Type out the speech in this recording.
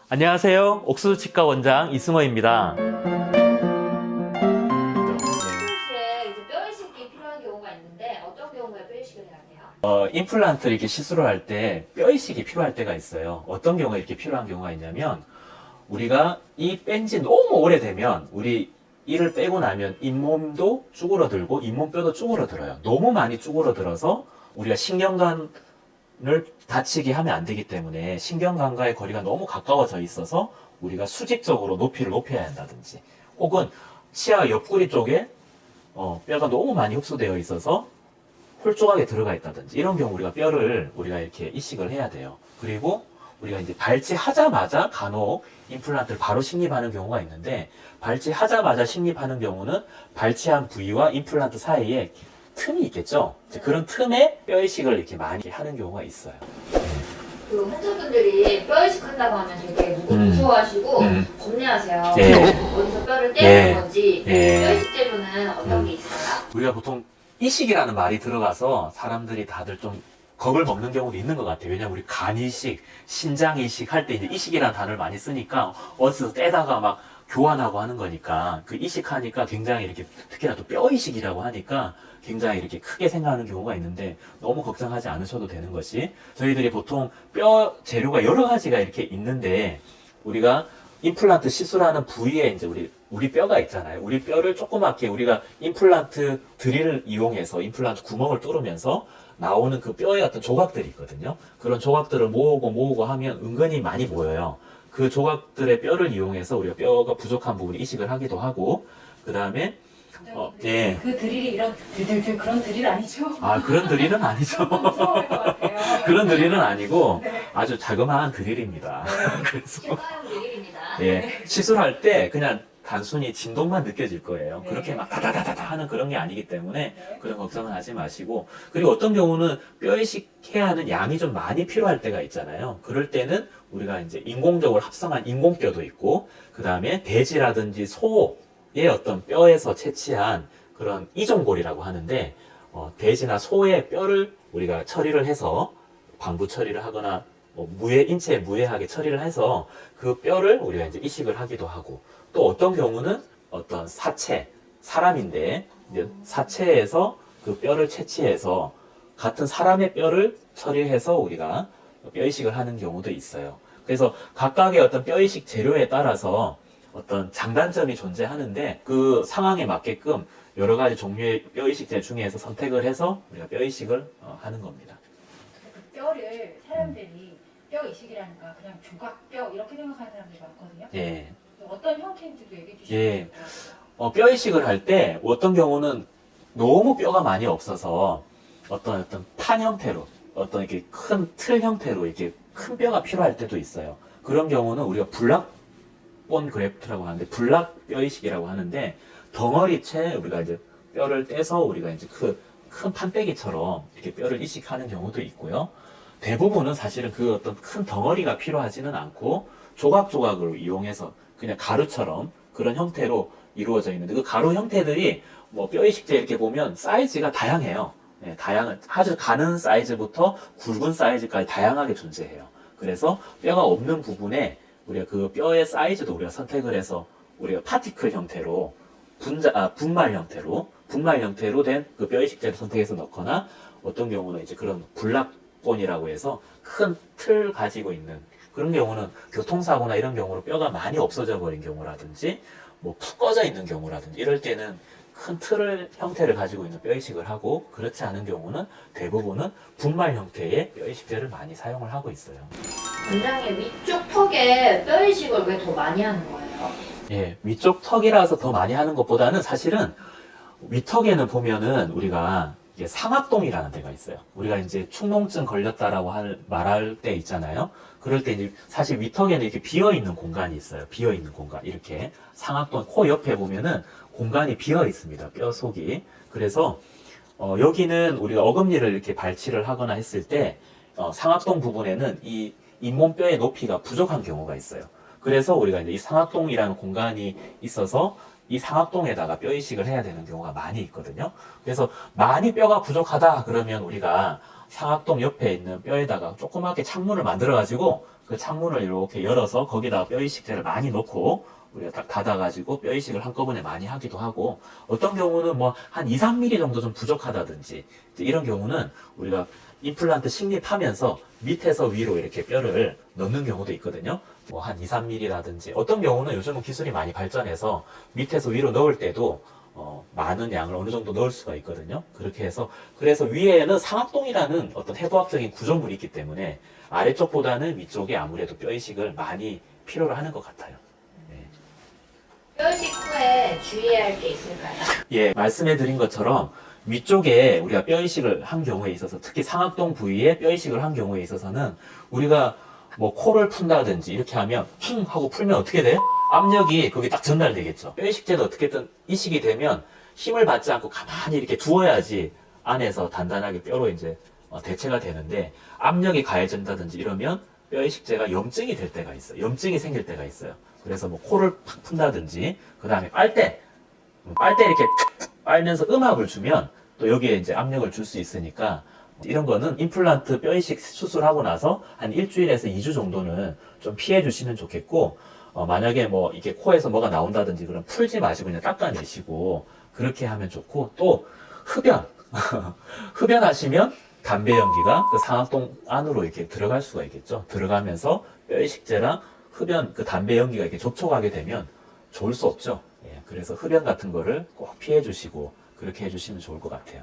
안녕하세요. 옥수수 치과 원장 이승호입니다. 수술실에 이제 뼈 이식이 필요한 경우가 있는데 어떤 경우에 뼈 이식을 해야 돼요? 임플란트를 이렇게 시술을 할 때 뼈 이식이 필요할 때가 있어요. 어떤 경우에 이렇게 필요한 경우가 있냐면 우리가 이 뺀지 너무 오래되면 우리 이를 빼고 나면 잇몸도 쭈그러들고 잇몸뼈도 쭈그러들어요. 너무 많이 쭈그러들어서 우리가 신경관을 다치게 하면 안 되기 때문에 신경관과의 거리가 너무 가까워져 있어서 우리가 수직적으로 높이를 높여야 한다든지 혹은 치아 옆구리 쪽에 뼈가 너무 많이 흡수되어 있어서 홀쭉하게 들어가 있다든지 이런 경우 우리가 이렇게 이식을 해야 돼요. 그리고 우리가 이제 발치하자마자 간혹 임플란트를 바로 식립하는 경우가 있는데 발치하자마자 식립하는 경우는 발치한 부위와 임플란트 사이에 틈이 있겠죠. 이제 그런 틈에 뼈 이식을 이렇게 많이 하는 경우가 있어요. 그 환자분들이 뼈 이식한다고 하면 되게 무서워하시고 겁내하세요. 예. 어디서 뼈를 떼는 건지 예. 뼈 이식 재료는 어떤 게 있어요? 우리가 보통 이식이라는 말이 들어가서 사람들이 다들 좀 겁을 먹는 경우도 있는 것 같아요. 왜냐면 우리 간 이식, 신장 이식 할 때 이제 이식이라는 단어를 많이 쓰니까 어디서 떼다가 막 교환하고 하는 거니까 그 이식하니까 굉장히 이렇게 특히나 또 뼈 이식이라고 하니까 굉장히 이렇게 크게 생각하는 경우가 있는데 너무 걱정하지 않으셔도 되는 것이 저희들이 보통 뼈 재료가 여러 가지가 이렇게 있는데 우리가 임플란트 시술하는 부위에 이제 우리 뼈가 있잖아요. 우리 뼈를 조그맣게 우리가 임플란트 드릴을 이용해서 임플란트 구멍을 뚫으면서 나오는 그 뼈의 어떤 조각들이 있거든요. 그런 조각들을 모으고 하면 은근히 많이 모여요. 그 조각들의 뼈를 이용해서 우리가 뼈가 부족한 부분을 이식을 하기도 하고, 그 다음에 예. 그 드릴이 이런 들들들 그런 드릴 아니죠? 아, 그런 드릴은 아니죠. 무서울 것 같아요. 그런 드릴은 아니고 네. 아주 자그마한 드릴입니다. 그래서 실과용 드릴입니다. 예, 시술할 때 그냥 단순히 진동만 느껴질 거예요. 네. 그렇게 막 다다다다다 하는 그런 게 아니기 때문에 네. 그런 걱정은 하지 마시고, 그리고 어떤 경우는 뼈 이식해야 하는 양이 좀 많이 필요할 때가 있잖아요. 그럴 때는 우리가 이제 인공적으로 합성한 인공뼈도 있고, 그 다음에 돼지라든지 소의 어떤 뼈에서 채취한 그런 이종골이라고 하는데, 돼지나 소의 뼈를 우리가 처리를 해서 방부 처리를 하거나 인체에 무해하게 처리를 해서 그 뼈를 우리가 이제 이식을 하기도 하고, 또 어떤 경우는 어떤 사람인데 이제 사체에서 그 뼈를 채취해서 같은 사람의 뼈를 처리해서 우리가 뼈 이식을 하는 경우도 있어요. 그래서 각각의 어떤 뼈 이식 재료에 따라서 어떤 장단점이 존재하는데 그 상황에 맞게끔 여러 가지 종류의 뼈 이식 재료 중에서 선택을 해서 우리가 뼈 이식을 하는 겁니다. 그 뼈를 사람들이 뼈 이식이라니까 그냥 조각뼈 이렇게 생각하는 사람들이 많거든요. 예. 어떤 형태인지도 얘기해 주시면 예. 좋을 뼈 이식을 할 때 어떤 경우는 너무 뼈가 많이 없어서 어떤 판 형태로 어떤 이렇게 큰 틀 형태로 이렇게 큰 뼈가 필요할 때도 있어요. 그런 경우는 우리가 블락본 그래프트라고 하는데 블락 뼈 이식이라고 하는데 덩어리채 우리가 이제 뼈를 떼서 우리가 이제 큰 판때기처럼 이렇게 뼈를 이식하는 경우도 있고요. 대부분은 사실은 그 어떤 큰 덩어리가 필요하지는 않고 조각조각으로 이용해서 그냥 가루처럼 그런 형태로 이루어져 있는데 그 가루 형태들이 뼈 이식제 이렇게 보면 사이즈가 다양해요. 네, 아주 가는 사이즈부터 굵은 사이즈까지 다양하게 존재해요. 그래서 뼈가 없는 부분에 우리가 그 뼈의 사이즈도 우리가 선택을 해서 우리가 파티클 형태로 분말 형태로 된 그 뼈 이식제를 선택해서 넣거나 어떤 경우는 이제 그런 블락본이라고 해서 큰 틀 가지고 있는 그런 경우는 교통사고나 이런 경우로 뼈가 많이 없어져 버린 경우라든지 푹 꺼져 있는 경우라든지 이럴 때는 큰 틀 형태를 가지고 있는 뼈 이식을 하고, 그렇지 않은 경우는 대부분은 분말 형태의 뼈 이식제를 많이 사용을 하고 있어요. 원장님 위쪽 턱에 뼈 이식을 왜 더 많이 하는 거예요? 예, 위쪽 턱이라서 더 많이 하는 것보다는 사실은 위턱에는 보면은 우리가 이게 상악동이라는 데가 있어요. 우리가 이제 축농증 걸렸다라고 말할 때 있잖아요. 그럴 때 이제 사실 위턱에는 이렇게 비어 있는 공간이 있어요. 비어 있는 공간. 이렇게 상악동 코 옆에 보면은 공간이 비어 있습니다. 뼈 속이. 그래서 여기는 우리가 어금니를 이렇게 발치를 하거나 했을 때 상악동 부분에는 이 잇몸뼈의 높이가 부족한 경우가 있어요. 그래서 우리가 이제 이 상악동이라는 공간이 있어서 이 상악동에다가 뼈 이식을 해야 되는 경우가 많이 있거든요. 그래서 많이 뼈가 부족하다 그러면 우리가 상악동 옆에 있는 뼈에다가 조그맣게 창문을 만들어 가지고 그 창문을 이렇게 열어서 거기다가 뼈 이식제를 많이 넣고 우리가 딱 닫아가지고 뼈 이식을 한꺼번에 많이 하기도 하고, 어떤 경우는 뭐 한 2, 3mm 정도 좀 부족하다든지 이제 이런 경우는 우리가 임플란트 식립하면서 밑에서 위로 이렇게 뼈를 넣는 경우도 있거든요. 뭐 한 2, 3mm라든지, 어떤 경우는 요즘은 기술이 많이 발전해서 밑에서 위로 넣을 때도 많은 양을 어느 정도 넣을 수가 있거든요. 그렇게 해서, 그래서 위에는 상악동이라는 어떤 해부학적인 구조물이 있기 때문에 아래쪽보다는 위쪽에 아무래도 뼈 이식을 많이 필요로 하는 것 같아요. 뼈이식 후에 주의해야 할 게 있을까요? 예, 말씀해드린 것처럼 위쪽에 우리가 뼈 이식을 한 경우에 있어서, 특히 상악동 부위에 뼈 이식을 한 경우에 있어서는 우리가 뭐 코를 푼다든지 이렇게 하면 휭 하고 풀면 어떻게 돼요? 압력이 거기 딱 전달되겠죠. 뼈 이식제도 어떻게든 이식이 되면 힘을 받지 않고 가만히 이렇게 두어야지 안에서 단단하게 뼈로 이제 대체가 되는데, 압력이 가해진다든지 이러면 뼈 이식제가 염증이 될 때가 있어요. 염증이 생길 때가 있어요. 그래서 뭐 코를 팍 푼다든지, 그 다음에 빨대 이렇게 빨면서 음압을 주면 또 여기에 이제 압력을 줄 수 있으니까, 이런 거는 임플란트 뼈 이식 수술하고 나서 한 일주일에서 2주 정도는 좀 피해 주시면 좋겠고, 만약에 뭐 이게 코에서 뭐가 나온다든지 그럼 풀지 마시고 그냥 닦아내시고 그렇게 하면 좋고, 또 흡연 흡연하시면 담배 연기가 그 상악동 안으로 이렇게 들어갈 수가 있겠죠. 들어가면서 뼈 이식제랑 흡연 그 담배 연기가 이렇게 접촉하게 되면 좋을 수 없죠. 예, 그래서 흡연 같은 거를 꼭 피해 주시고 그렇게 해 주시면 좋을 것 같아요.